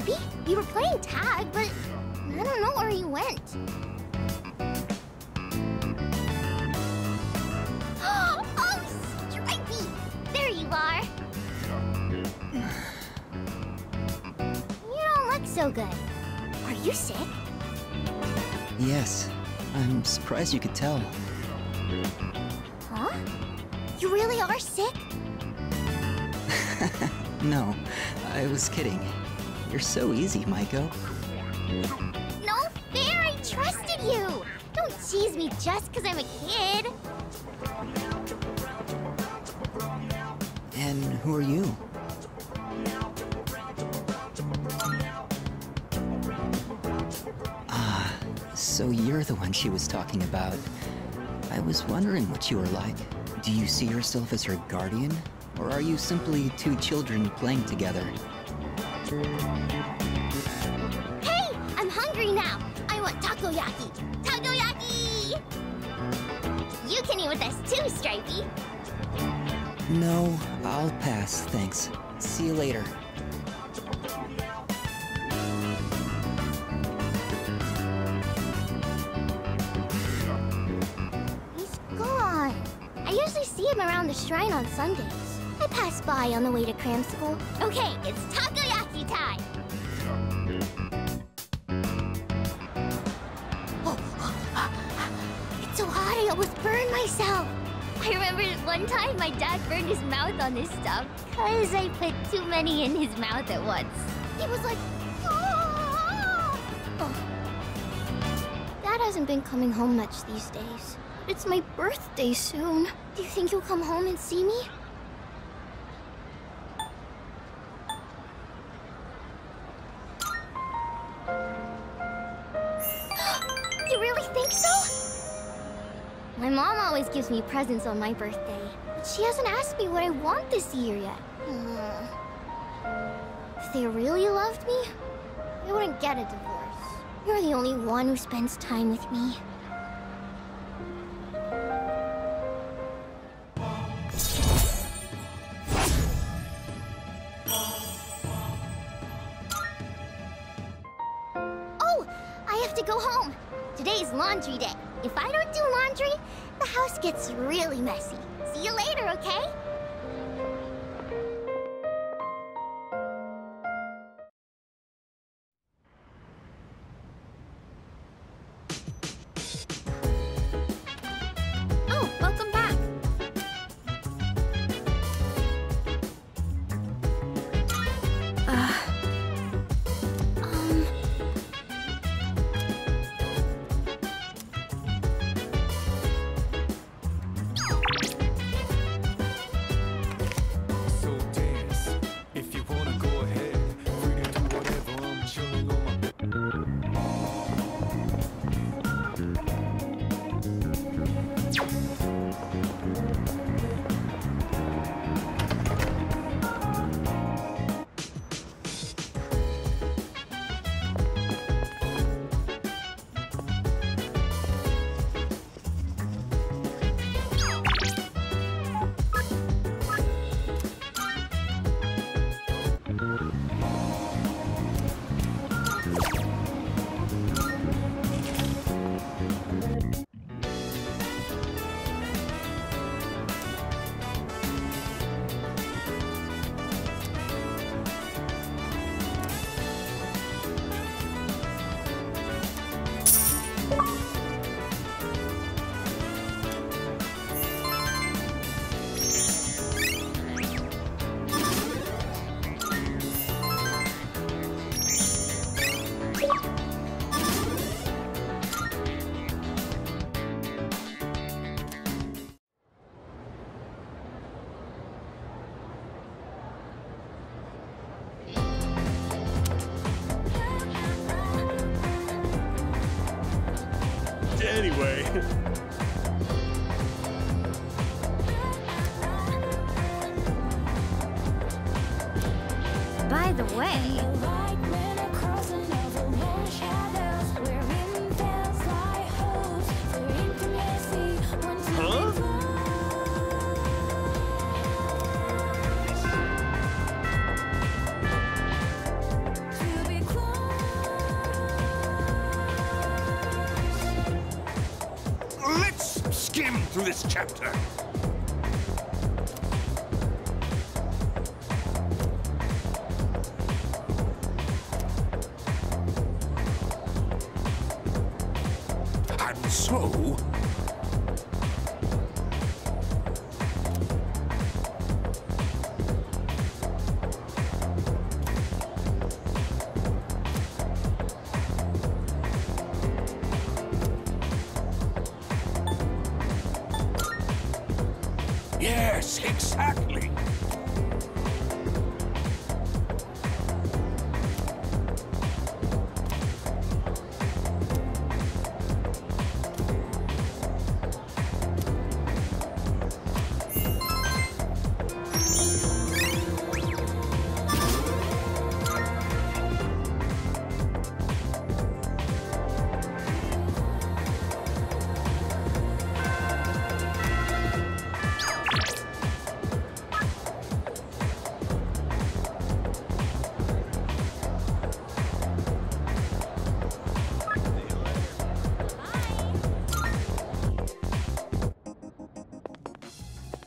Stripey? We were playing tag, but I don't know where he went. Oh, Stripey! There you are. You don't look so good. Are you sick? Yes. I'm surprised you could tell. Huh? You really are sick? No, I was kidding. You're so easy, Maiko. No fair! I trusted you! Don't tease me just because I'm a kid! And who are you? Ah, so you're the one she was talking about. I was wondering what you were like. Do you see yourself as her guardian? Or are you simply two children playing together? Hey! I'm hungry now! I want takoyaki! Takoyaki! You can eat with us too, Stripey! No, I'll pass, thanks. See you later. He's gone. I usually see him around the shrine on Sundays. I pass by on the way to cram school. Okay, it's takoyaki time! It's so hot I almost burned myself! I remember one time my dad burned his mouth on this stuff because I put too many in his mouth at once. He was like, "Ah!" Oh. Dad hasn't been coming home much these days. It's my birthday soon. Do you think you'll come home and see me? You really think so? My mom always gives me presents on my birthday, but she hasn't asked me what I want this year yet. If they really loved me, they wouldn't get a divorce. You're the only one who spends time with me. Oh, I have to go home. Today's laundry day. If I don't do laundry, the house gets really messy. See you later, okay? Oh, welcome back. So dance, if you wanna go ahead, free to do whatever. I'm chilling on my bed. Anyway. By the way, Huh? To be skim through this chapter. And so... Yes, exactly.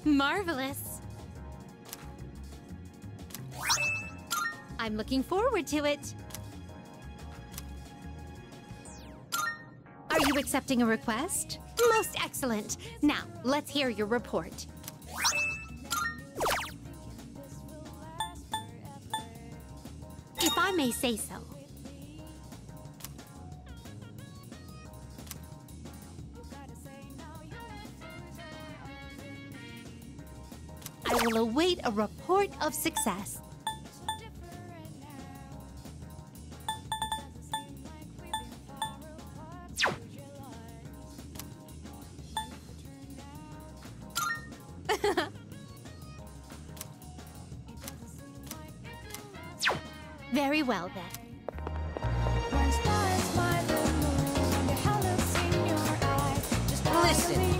Marvelous. I'm looking forward to it. Are you accepting a request? Most excellent. Now, let's hear your report. If I may say so. I will await a report of success. Very well, then. Listen.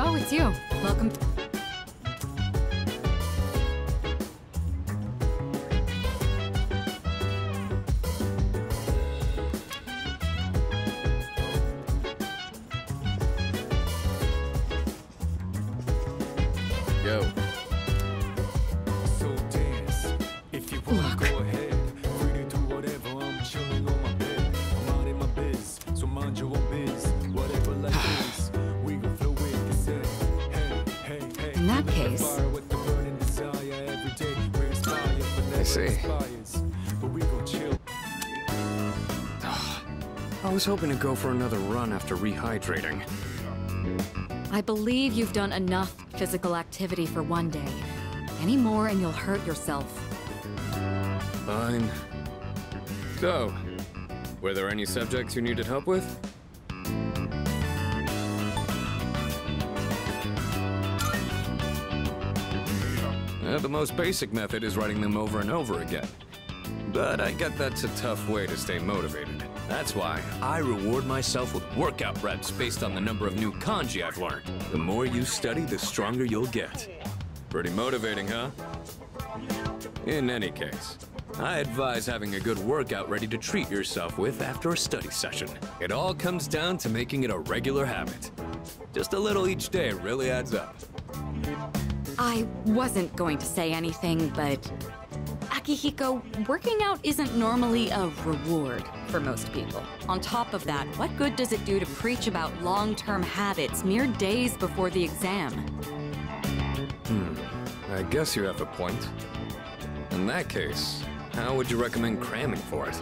Oh, it's you. Welcome. Go. So dance, if you wanna go ahead. Free to do whatever, I'm chilling on my bed. I'm out in my biz, so mind your own biz. Whatever life is, we gon' flow with this head. Hey, hey, hey. In that Feel the case- fire with the burning desire every day. We inspire, but never see. inspires. But we gon' chill. I was hoping to go for another run after rehydrating. I believe you've done enough physical activity for one day. Any more and you'll hurt yourself. Fine. So, were there any subjects you needed help with? The most basic method is writing them over and over again. But I get that's a tough way to stay motivated. That's why I reward myself with workout reps based on the number of new kanji I've learned. The more you study, the stronger you'll get. Pretty motivating, huh? In any case, I advise having a good workout ready to treat yourself with after a study session. It all comes down to making it a regular habit. Just a little each day really adds up. I wasn't going to say anything, but Akihiko, working out isn't normally a reward for most people. On top of that, what good does it do to preach about long-term habits mere days before the exam? I guess you have a point. In that case, how would you recommend cramming for it?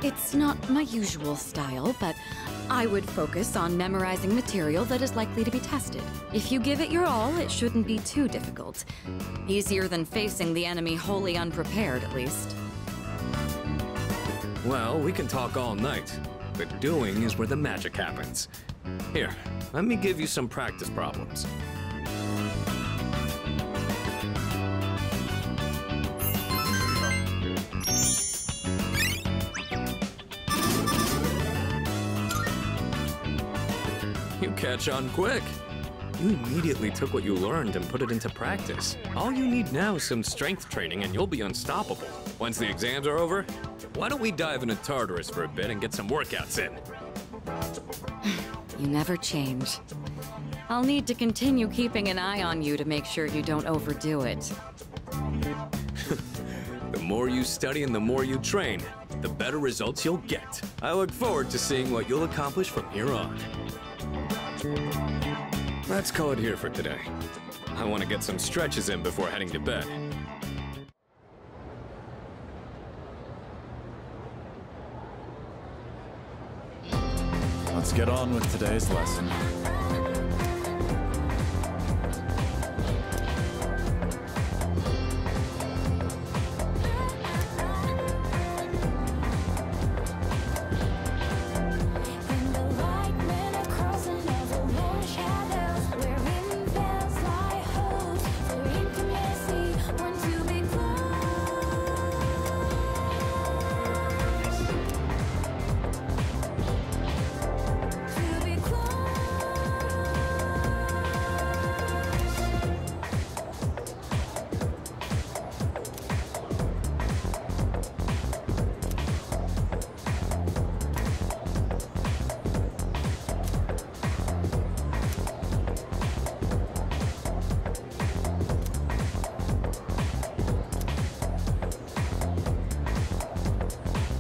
It's not my usual style, but I would focus on memorizing material that is likely to be tested. If you give it your all, it shouldn't be too difficult. Easier than facing the enemy wholly unprepared, at least. Well, we can talk all night, but doing is where the magic happens. Here, let me give you some practice problems. You catch on quick. You immediately took what you learned and put it into practice. All you need now is some strength training and you'll be unstoppable. Once the exams are over, why don't we dive into Tartarus for a bit and get some workouts in? You never change. I'll need to continue keeping an eye on you to make sure you don't overdo it. The more you study and the more you train, the better results you'll get. I look forward to seeing what you'll accomplish from here on. Let's call it here for today. I want to get some stretches in before heading to bed. Let's get on with today's lesson.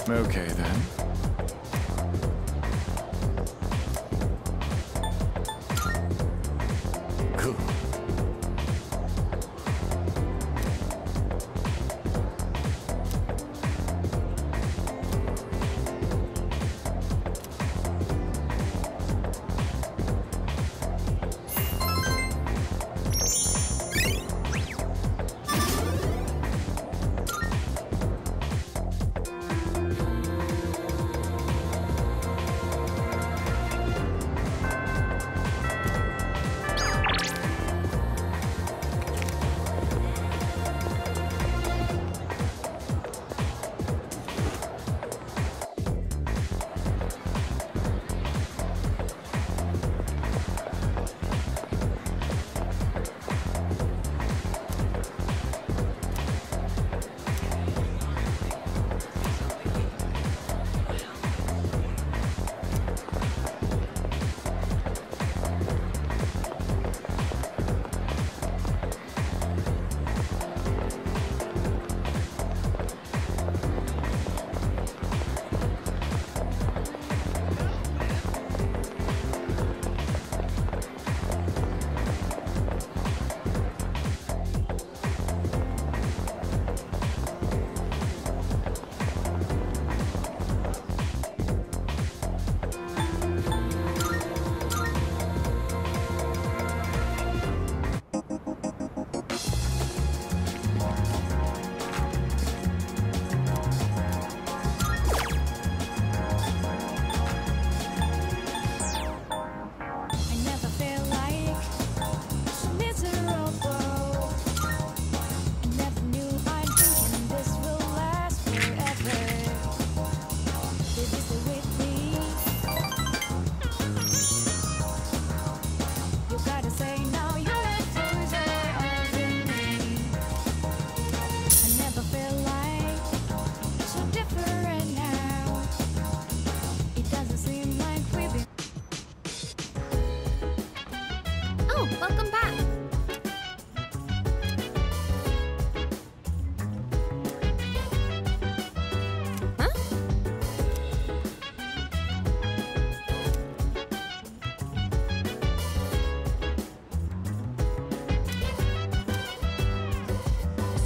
Okay, then. Cool. Oh, welcome back.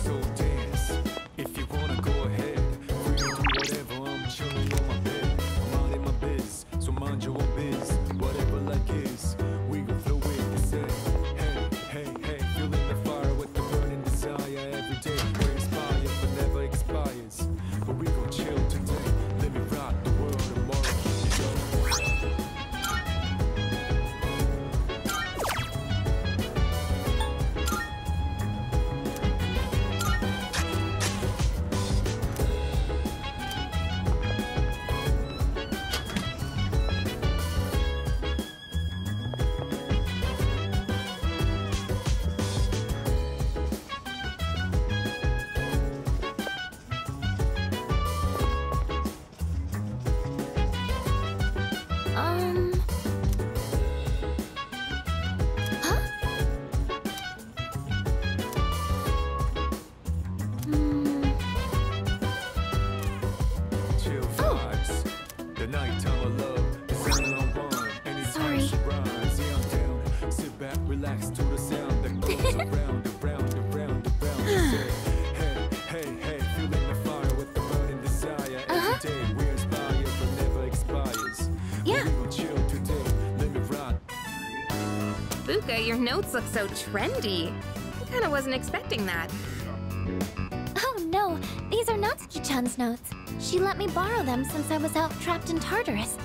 So dance, if you wanna go ahead. Free to do whatever, I'm chilling on my bed. I'm out in my biz, so mind your own biz. Whatever life is, we gon' flow with the set. Hey, hey, hey, feeling the fire with the burning desire every day. We're inspired but never expires. But we gon' chill today. Let me rock the world tomorrow. Keep it going. Huh? Chill vibes. The nighttime of love is on one. Anytime Sorry. surprise. Yeah, I'm down. Sit back, relax to the sound that goes around, around, around, around. Say, hey, hey, hey, feeling the fire with the burning desire. Every day we're inspired but never expires. Yeah. We gon' chill today. Let me rock. Fuka, your notes look so trendy. I kinda wasn't expecting that. Oh no, these are Natsuki-chan's notes. She let me borrow them since I was out trapped in Tartarus.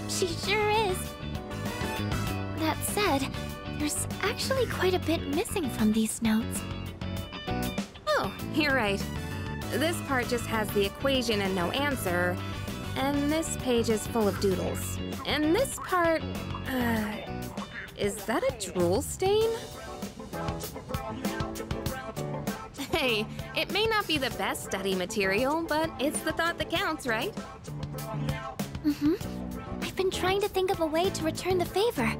She sure is. That said, there's actually quite a bit missing from these notes. Oh, you're right. This part just has the equation and no answer. And this page is full of doodles. And this part, is that a drool stain? Hey, it may not be the best study material, but it's the thought that counts, right? I've been trying to think of a way to return the favor.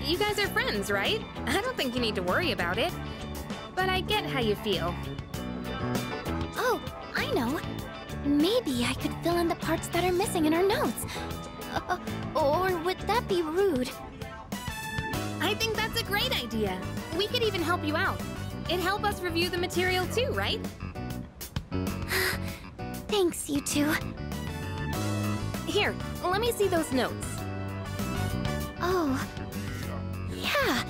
You guys are friends, right? I don't think you need to worry about it. But I get how you feel. Oh, I know. Maybe I could fill in the parts that are missing in her notes. Or would that be rude? I think that's a great idea. We could even help you out. It'd help us review the material too, right? Thanks, you two. Here, let me see those notes. Oh, yeah.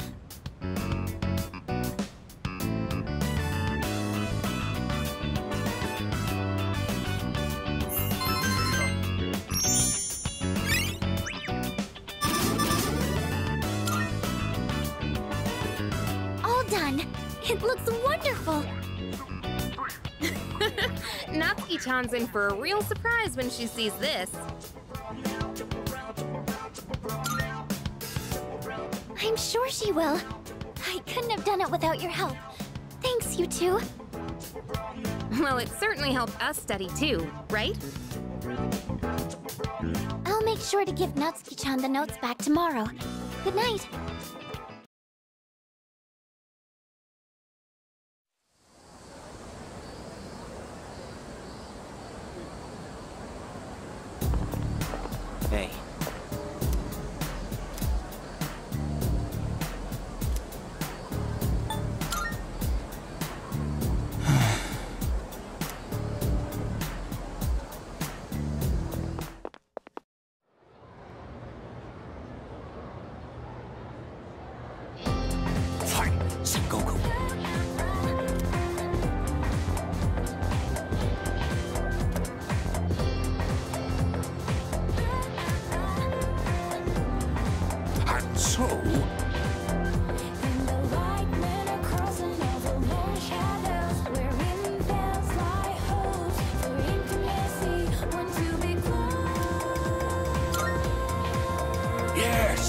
All done. It looks wonderful. Natsuki-chan's in for a real surprise when she sees this. I'm sure she will. I couldn't have done it without your help. Thanks, you two. Well, it certainly helped us study too, right? I'll make sure to give Natsuki-chan the notes back tomorrow. Good night. Hey.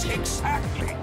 Yes, exactly.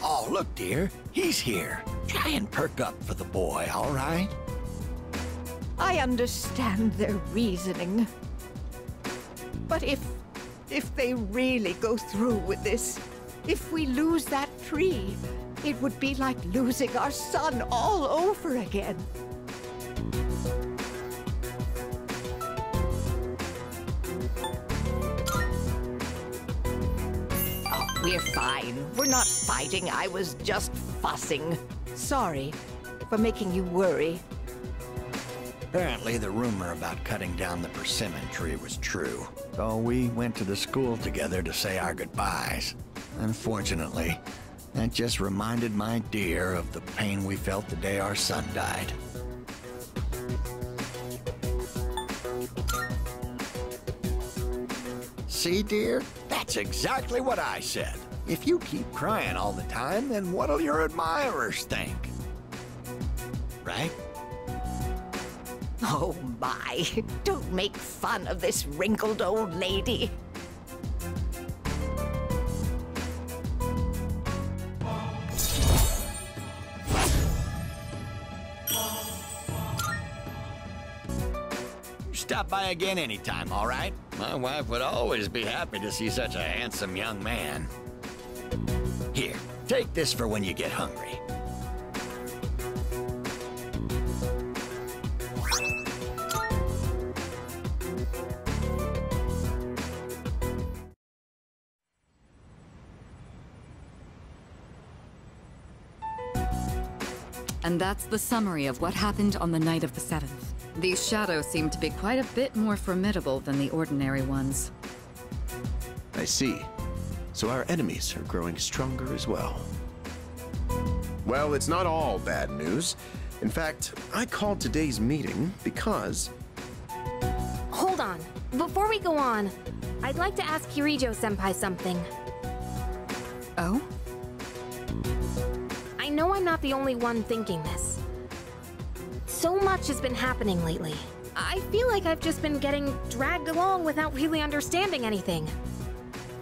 Oh, look, dear. He's here. Try and perk up for the boy, all right? I understand their reasoning. But if they really go through with this, if we lose that tree, it would be like losing our son all over again. Oh, we're fine. We're not fighting. I was just fussing. Sorry for making you worry. Apparently, the rumor about cutting down the persimmon tree was true. So we went to the school together to say our goodbyes. Unfortunately, that just reminded my dear of the pain we felt the day our son died. See, dear? That's exactly what I said. If you keep crying all the time, then what'll your admirers think? Right? Oh my, don't make fun of this wrinkled old lady. Stop by again anytime, all right? My wife would always be happy to see such a handsome young man. Here, take this for when you get hungry. And that's the summary of what happened on the night of the 7th. These shadows seem to be quite a bit more formidable than the ordinary ones. I see. So our enemies are growing stronger as well. Well, it's not all bad news. In fact, I called today's meeting because... Hold on. Before we go on, I'd like to ask Kirijo-senpai something. Oh? I know I'm not the only one thinking this. So much has been happening lately. I feel like I've just been getting dragged along without really understanding anything.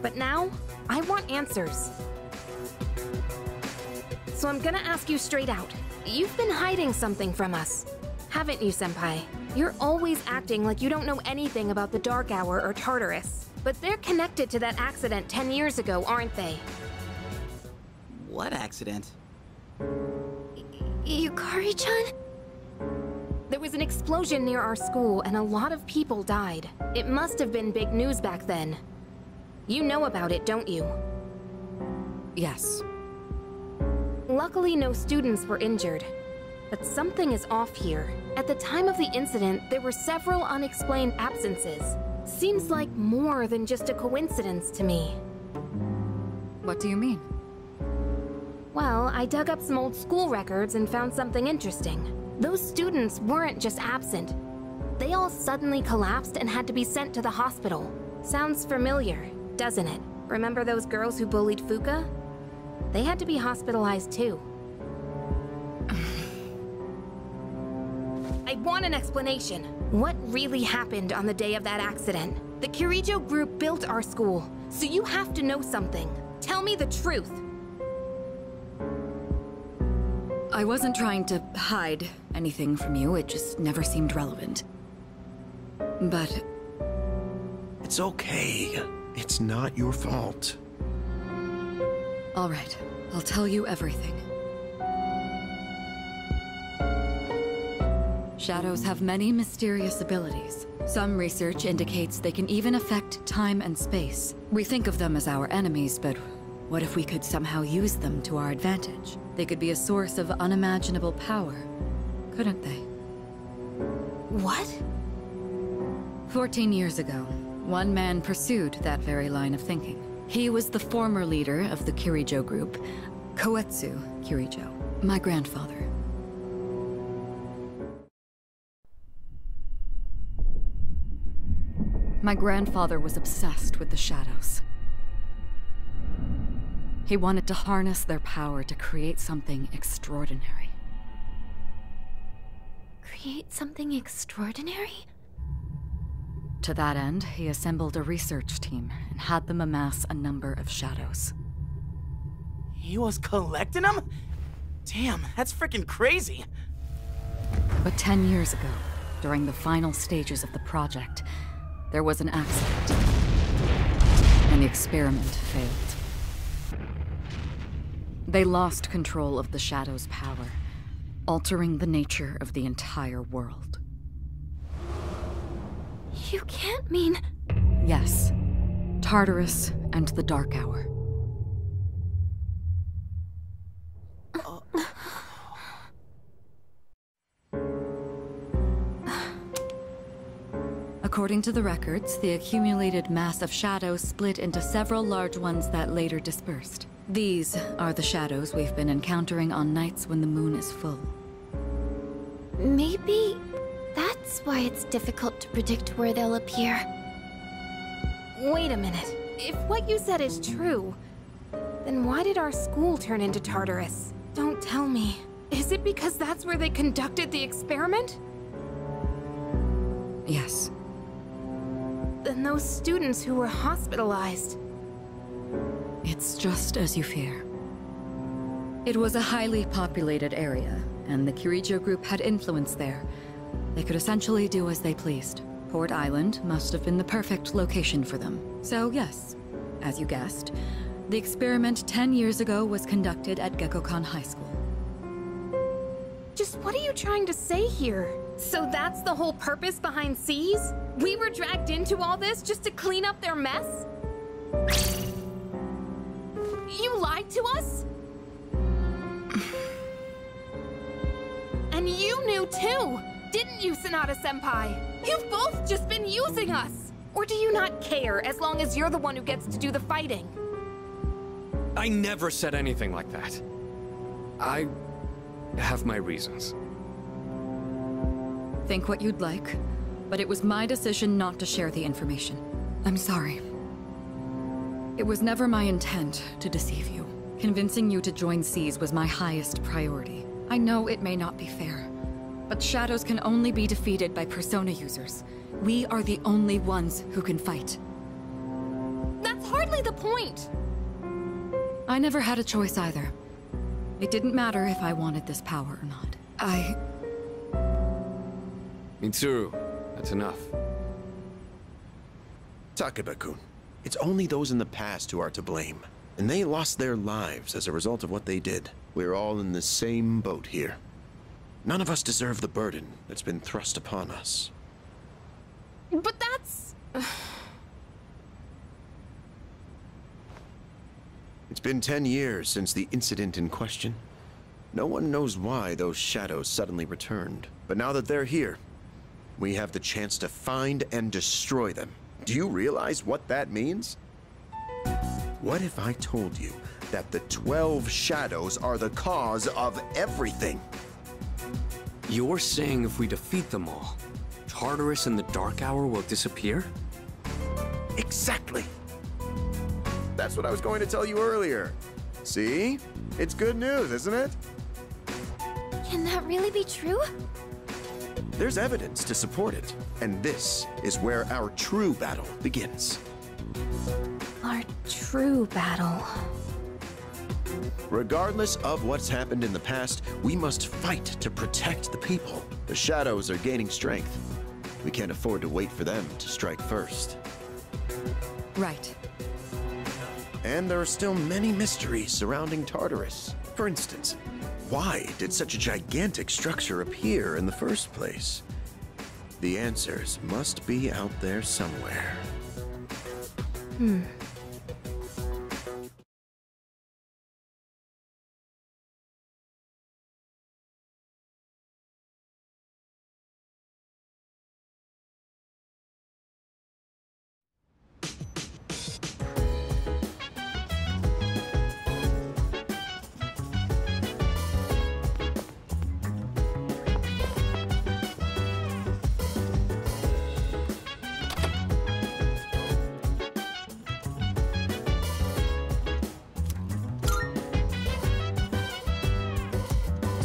But now, I want answers. So I'm gonna ask you straight out. You've been hiding something from us, haven't you, Senpai? You're always acting like you don't know anything about the Dark Hour or Tartarus. But they're connected to that accident 10 years ago, aren't they? What accident? Yukari-chan? There was an explosion near our school and a lot of people died. It must have been big news back then. You know about it, don't you? Yes. Luckily, no students were injured. But something is off here. At the time of the incident, there were several unexplained absences. Seems like more than just a coincidence to me. What do you mean? Well, I dug up some old school records and found something interesting. Those students weren't just absent. They all suddenly collapsed and had to be sent to the hospital. Sounds familiar, doesn't it? Remember those girls who bullied Fuka? They had to be hospitalized too. want an explanation. What really happened on the day of that accident? The Kirijo group built our school, so you have to know something. Tell me the truth. I wasn't trying to hide anything from you, it just never seemed relevant. But... It's okay. It's not your fault. all right, I'll tell you everything. Shadows have many mysterious abilities. Some research indicates they can even affect time and space. We think of them as our enemies, but what if we could somehow use them to our advantage? They could be a source of unimaginable power, couldn't they? What? 14 years ago, one man pursued that very line of thinking. He was the former leader of the Kirijo group, Koetsu Kirijo, my grandfather. My grandfather was obsessed with the shadows. He wanted to harness their power to create something extraordinary. Create something extraordinary? To that end, he assembled a research team and had them amass a number of shadows. He was collecting them? Damn, that's freaking crazy. But 10 years ago, during the final stages of the project, there was an accident, and the experiment failed. They lost control of the Shadow's power, altering the nature of the entire world. You can't mean... Yes, Tartarus and the Dark Hour. According to the records, the accumulated mass of shadows split into several large ones that later dispersed. These are the shadows we've been encountering on nights when the moon is full. Maybe that's why it's difficult to predict where they'll appear. Wait a minute. If what you said is true, then why did our school turn into Tartarus? Don't tell me. Is it because that's where they conducted the experiment? Yes. Then those students who were hospitalized... It's just as you fear. It was a highly populated area, and the Kirijo group had influence there. They could essentially do as they pleased. Port Island must have been the perfect location for them. So yes, as you guessed, the experiment 10 years ago was conducted at Gekkokan High School. Just what are you trying to say here? So that's the whole purpose behind C's? We were dragged into all this just to clean up their mess? You lied to us? And you knew too, didn't you, Sanada-senpai? You've both just been using us! Or do you not care as long as you're the one who gets to do the fighting? I never said anything like that. I have my reasons. Think what you'd like, but it was my decision not to share the information. I'm sorry. It was never my intent to deceive you. Convincing you to join C's was my highest priority. I know it may not be fair, but shadows can only be defeated by persona users. We are the only ones who can fight. That's hardly the point! I never had a choice either. It didn't matter if I wanted this power or not. Mitsuru, that's enough. Takeba-kun, it's only those in the past who are to blame. And they lost their lives as a result of what they did. We're all in the same boat here. None of us deserve the burden that's been thrust upon us. But that's... It's been 10 years since the incident in question. No one knows why those shadows suddenly returned. But now that they're here, we have the chance to find and destroy them. Do you realize what that means? What if I told you that the 12 shadows are the cause of everything? You're saying if we defeat them all, Tartarus and the Dark Hour will disappear? Exactly. That's what I was going to tell you earlier. See? It's good news, isn't it? Can that really be true? There's evidence to support it. And this is where our true battle begins. Our true battle. Regardless of what's happened in the past, we must fight to protect the people. The shadows are gaining strength. We can't afford to wait for them to strike first. Right. And there are still many mysteries surrounding Tartarus. For instance, why did such a gigantic structure appear in the first place? The answers must be out there somewhere.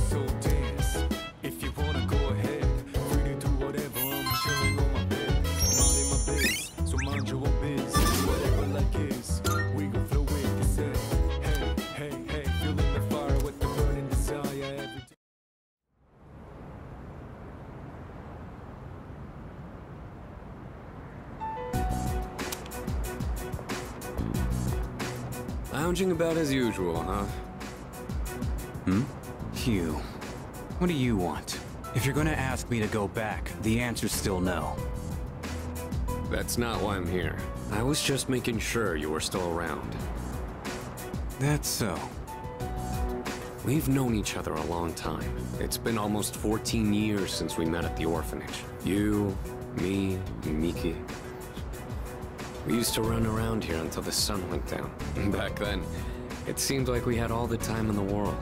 So dance, if you wanna go ahead. Free to do whatever, I'm chilling on my bed. I'm out in my biz, so mind your own biz. Whatever like is, we gon' flow with the set. Hey, hey, hey, feeling the fire with the burning desire every day. Lounging about as usual, huh? Hugh, what do you want? If you're gonna ask me to go back, the answer's still no. That's not why I'm here. I was just making sure you were still around. That's so. We've known each other a long time. It's been almost 14 years since we met at the orphanage. You, me, Miki. We used to run around here until the sun went down. Back then, it seemed like we had all the time in the world.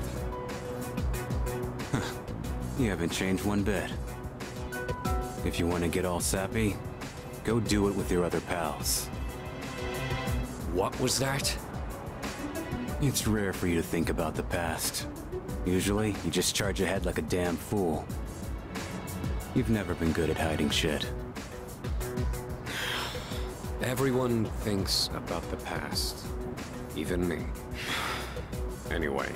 You haven't changed one bit. If you want to get all sappy, go do it with your other pals. What was that? It's rare for you to think about the past. Usually, you just charge ahead like a damn fool. You've never been good at hiding shit. Everyone thinks about the past. Even me. Anyway,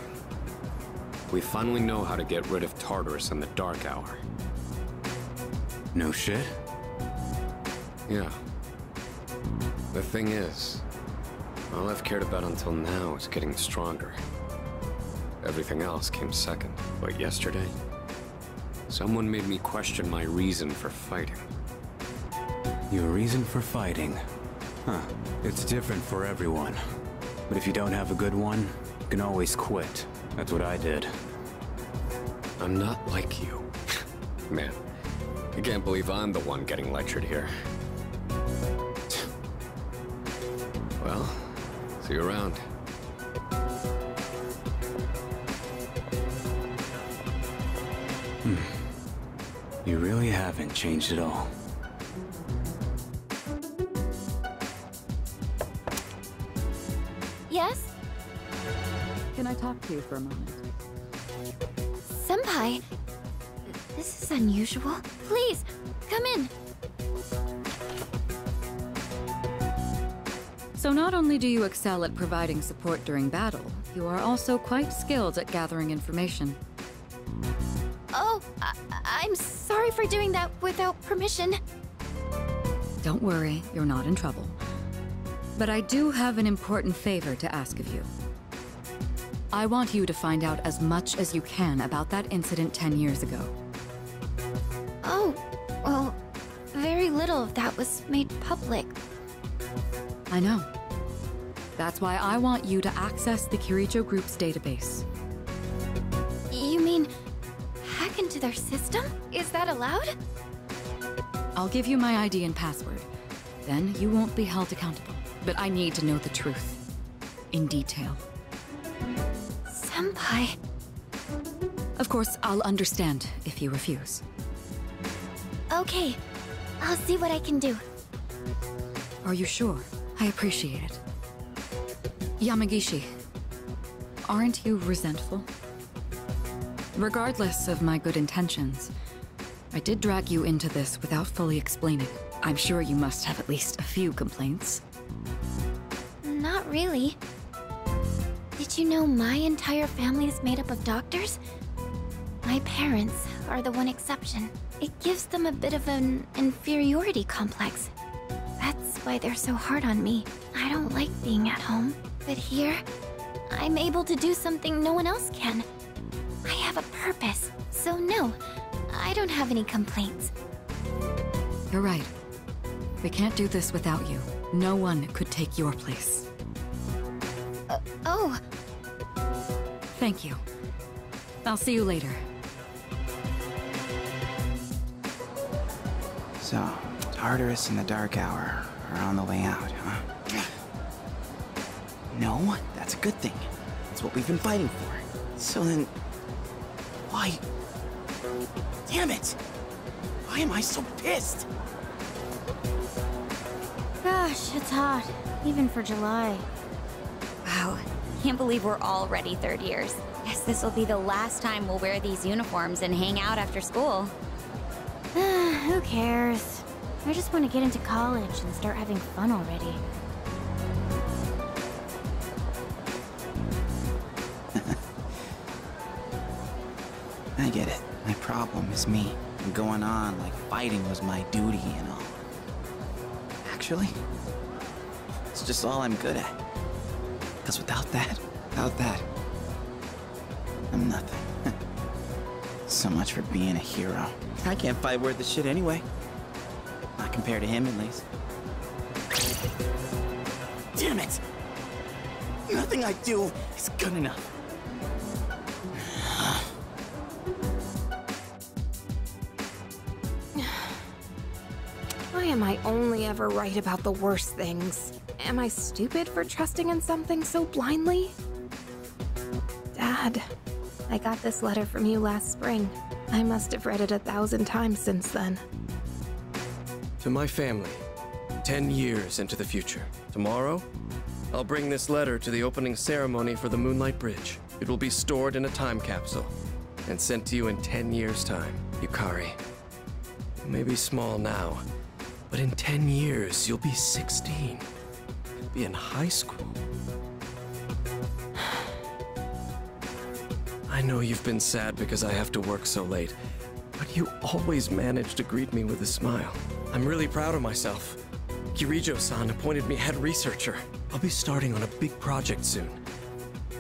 we finally know how to get rid of Tartarus in the dark hour. No shit? Yeah. The thing is, all I've cared about until now is getting stronger. Everything else came second. But yesterday, someone made me question my reason for fighting. Your reason for fighting? Huh. It's different for everyone. But if you don't have a good one, you can always quit. That's what I did. I'm not like you. Man, I can't believe I'm the one getting lectured here. Well, see you around. You really haven't changed at all. Yes? Can I talk to you for a moment? Senpai, this is unusual. Please, come in. So not only do you excel at providing support during battle, you are also quite skilled at gathering information. Oh, I'm sorry for doing that without permission. Don't worry, you're not in trouble. But I do have an important favor to ask of you. I want you to find out as much as you can about that incident 10 years ago. Oh, well, very little of that was made public. I know. That's why I want you to access the Kirijo Group's database. You mean hack into their system? Is that allowed? I'll give you my ID and password. Then you won't be held accountable. But I need to know the truth. In detail. Senpai. Of course, I'll understand if you refuse. Okay, I'll see what I can do. Are you sure? I appreciate it. Yamagishi, aren't you resentful? Regardless of my good intentions, I did drag you into this without fully explaining. I'm sure you must have at least a few complaints. Not really. Did you know my entire family is made up of doctors? My parents are the one exception. It gives them a bit of an inferiority complex. That's why they're so hard on me. I don't like being at home. But here, I'm able to do something no one else can. I have a purpose. So no, I don't have any complaints. You're right. We can't do this without you. No one could take your place. Oh. Thank you. I'll see you later. So, Tartarus and the Dark Hour are on the way out, huh? No, that's a good thing. That's what we've been fighting for. So then... why... Damn it! Why am I so pissed? Gosh, it's hot. Even for July. Wow. Can't believe we're already third years. Guess this will be the last time we'll wear these uniforms and hang out after school. Who cares? I just want to get into college and start having fun already. I get it. My problem is me. I'm going on like fighting was my duty and all. Actually, it's just all I'm good at. Because without that, I'm nothing. So much for being a hero. I can't fight worth the shit anyway. Not compared to him, at least. Damn it! Nothing I do is good enough. Why am I only ever right about the worst things? Am I stupid for trusting in something so blindly? Dad, I got this letter from you last spring. I must have read it 1,000 times since then. To my family, 10 years into the future. Tomorrow, I'll bring this letter to the opening ceremony for the Moonlight Bridge. It will be stored in a time capsule and sent to you in 10 years' time. Yukari, you may be small now, but in 10 years, you'll be 16. You'll be in high school. I know you've been sad because I have to work so late, but you always manage to greet me with a smile. I'm really proud of myself. Kirijo-san appointed me head researcher. I'll be starting on a big project soon.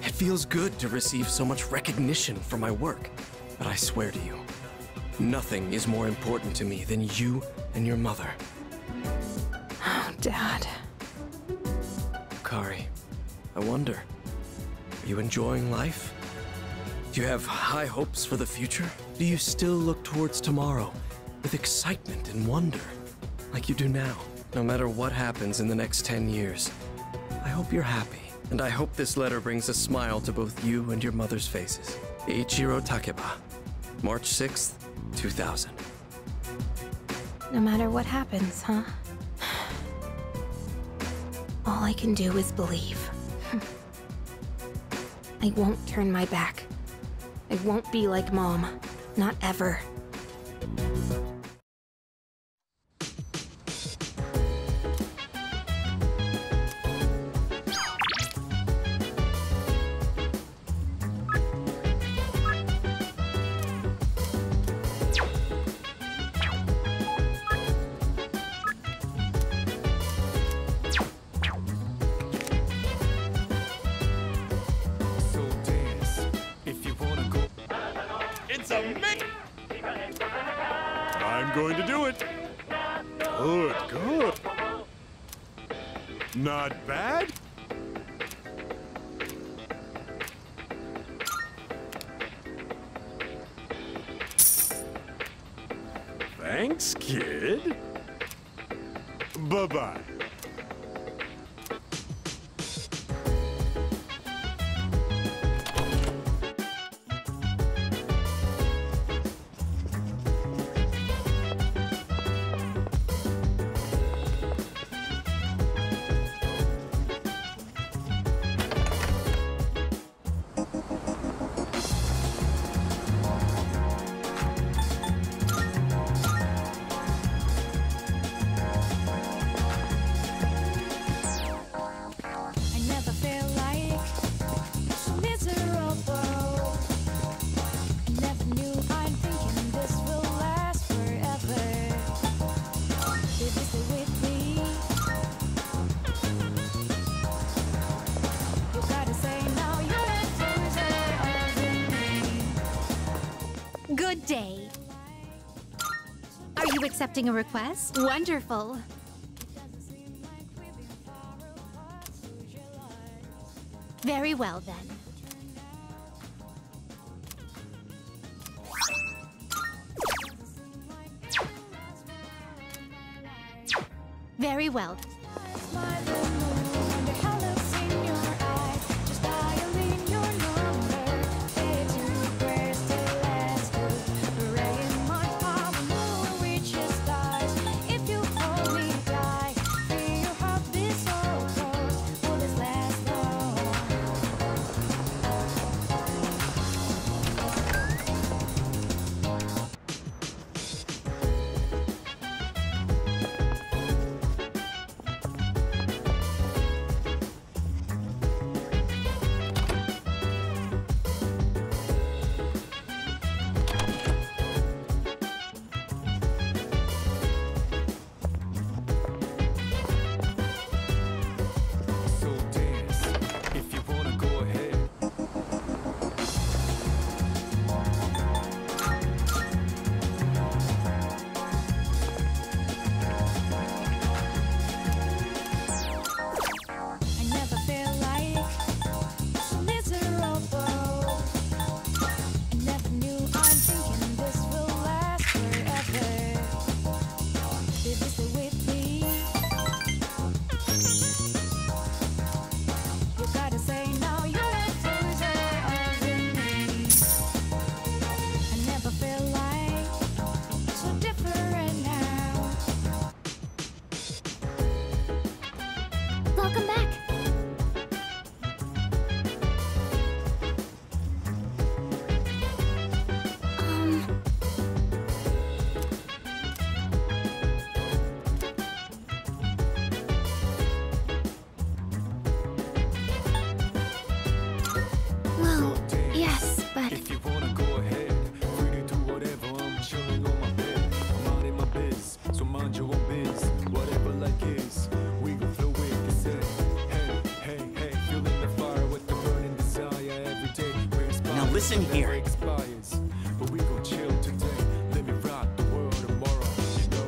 It feels good to receive so much recognition for my work, but I swear to you, nothing is more important to me than you and your mother. Oh, Dad. Yukari, I wonder, are you enjoying life? Do you have high hopes for the future? Do you still look towards tomorrow with excitement and wonder, like you do now? No matter what happens in the next 10 years, I hope you're happy, and I hope this letter brings a smile to both you and your mother's faces. Eiichiro Takeba, March 6th, 2000. No matter what happens, huh? All I can do is believe. I won't turn my back. I won't be like Mom. Not ever. I'm going to do it. Good, good. Not bad. Thanks, kid. Bye-bye. Good day. Are you accepting a request? Wonderful. Very well, then. Very well. Welcome back. Well, yes, but if you wanna go ahead, free to do whatever. I'm chilling on my bed. I'm out in my biz, so mind your own biz. Whatever like is, we gon' flow with the set. Hey, hey, hey, feeling the fire with the burning desire every day. Now listen here. Expires, but we gon' chill today. Let me rock the world tomorrow, you know.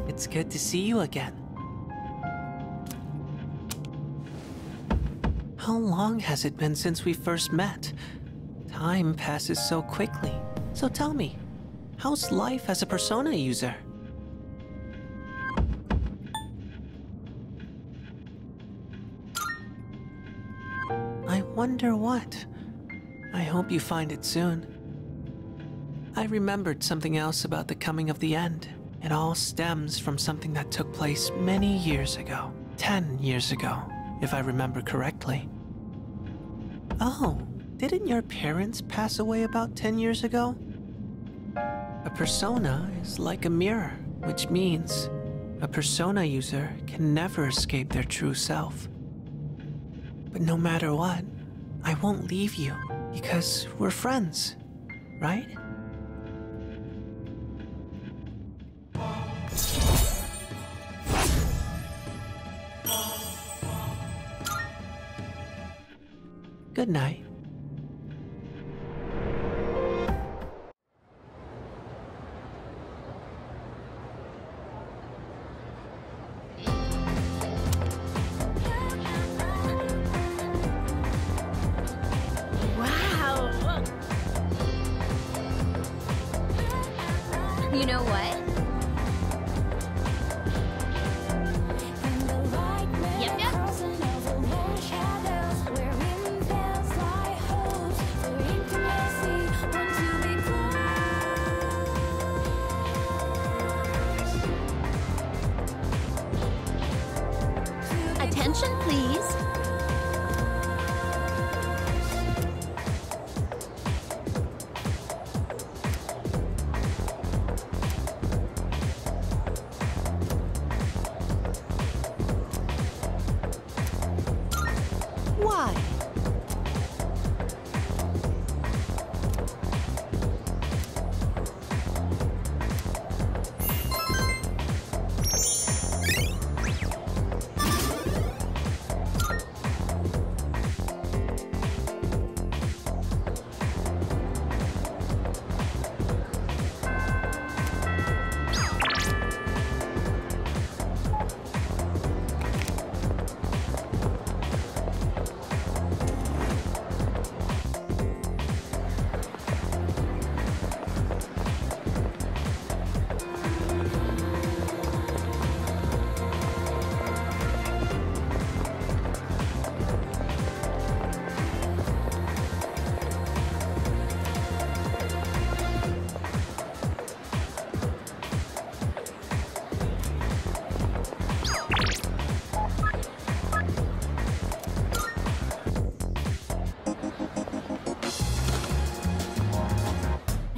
It's good to see you again. How long has it been since we first met? Time passes so quickly. So tell me, how's life as a Persona user? I wonder what. I hope you find it soon. I remembered something else about the coming of the end. It all stems from something that took place many years ago. 10 years ago, if I remember correctly. Oh, didn't your parents pass away about 10 years ago? A persona is like a mirror, which means a persona user can never escape their true self. But no matter what, I won't leave you because we're friends, right? Good night. wow. You know what? Yep, yep. Attention, please. Why?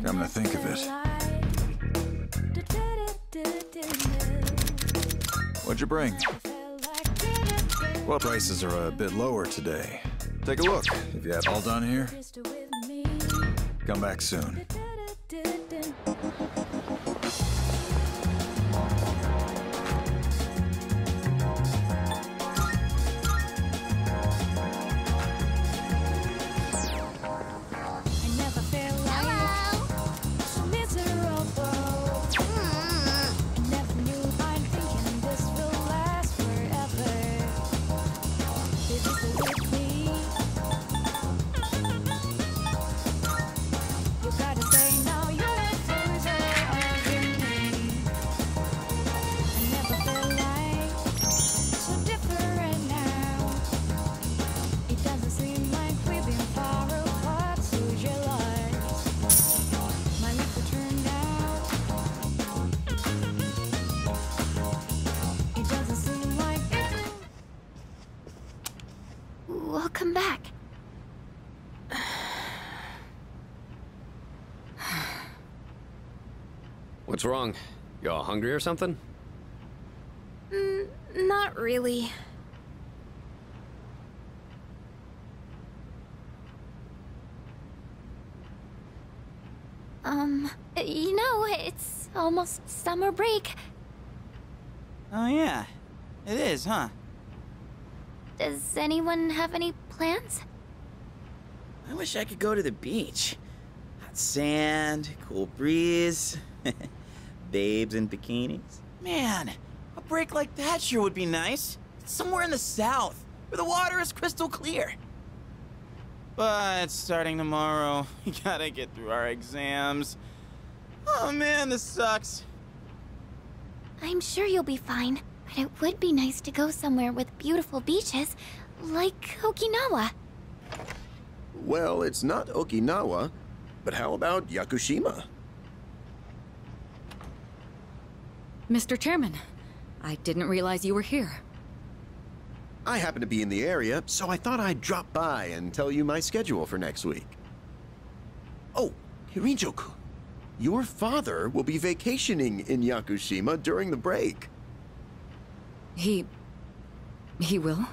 Come to think of it. What'd you bring? Well, prices are a bit lower today. Take a look. If you have all done here, come back soon. Welcome back. What's wrong? Y'all hungry or something? Not really. You know, it's almost summer break. Oh yeah, it is, huh? Does anyone have any plans? I wish I could go to the beach. Hot sand, cool breeze, babes in bikinis. Man, a break like that sure would be nice. Somewhere in the south, where the water is crystal clear. But starting tomorrow, we gotta get through our exams. Oh man, this sucks. I'm sure you'll be fine, but it would be nice to go somewhere with beautiful beaches, like Okinawa. Well, it's not Okinawa, but how about Yakushima? Mr. Chairman, I didn't realize you were here. I happen to be in the area, so I thought I'd drop by and tell you my schedule for next week. Oh, Hirijoku, your father will be vacationing in Yakushima during the break. He will?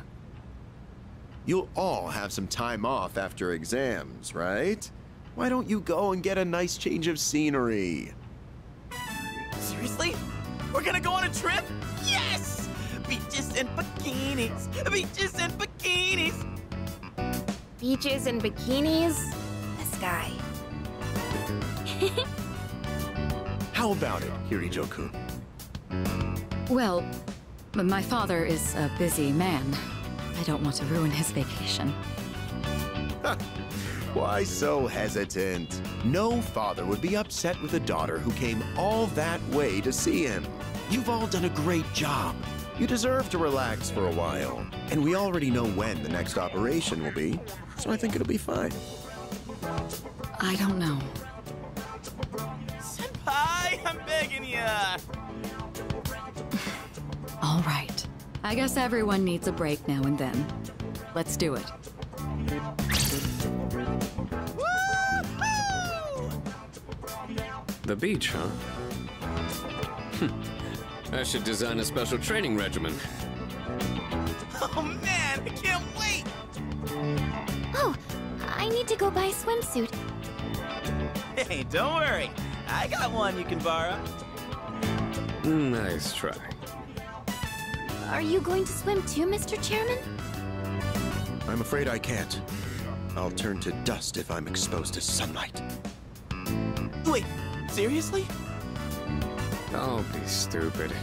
You'll all have some time off after exams, right? Why don't you go and get a nice change of scenery? Seriously? We're gonna go on a trip? Yes! Beaches and bikinis! Beaches and bikinis! Beaches and bikinis? This guy. How about it, Hirijoku? Well, my father is a busy man. I don't want to ruin his vacation. Why so hesitant? No father would be upset with a daughter who came all that way to see him. You've all done a great job. You deserve to relax for a while. And we already know when the next operation will be, so I think it'll be fine. I don't know. Senpai, I'm begging ya! All right. I guess everyone needs a break now and then. Let's do it. The beach, huh? I should design a special training regimen. Oh man, I can't wait! Oh, I need to go buy a swimsuit. Hey, don't worry. I got one you can borrow. Nice try. Are you going to swim too, Mr. Chairman? I'm afraid I can't. I'll turn to dust if I'm exposed to sunlight. Wait, seriously? Don't be stupid.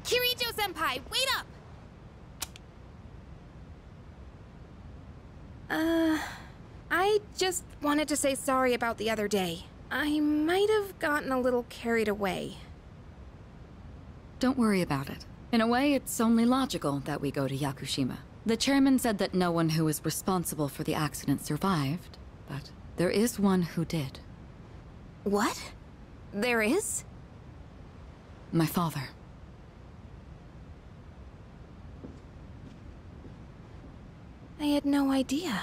Kirijo-senpai, wait up! I just wanted to say sorry about the other day. I might have gotten a little carried away. Don't worry about it. In a way, it's only logical that we go to Yakushima. The chairman said that no one who was responsible for the accident survived, but there is one who did. What? There is? My father. I had no idea.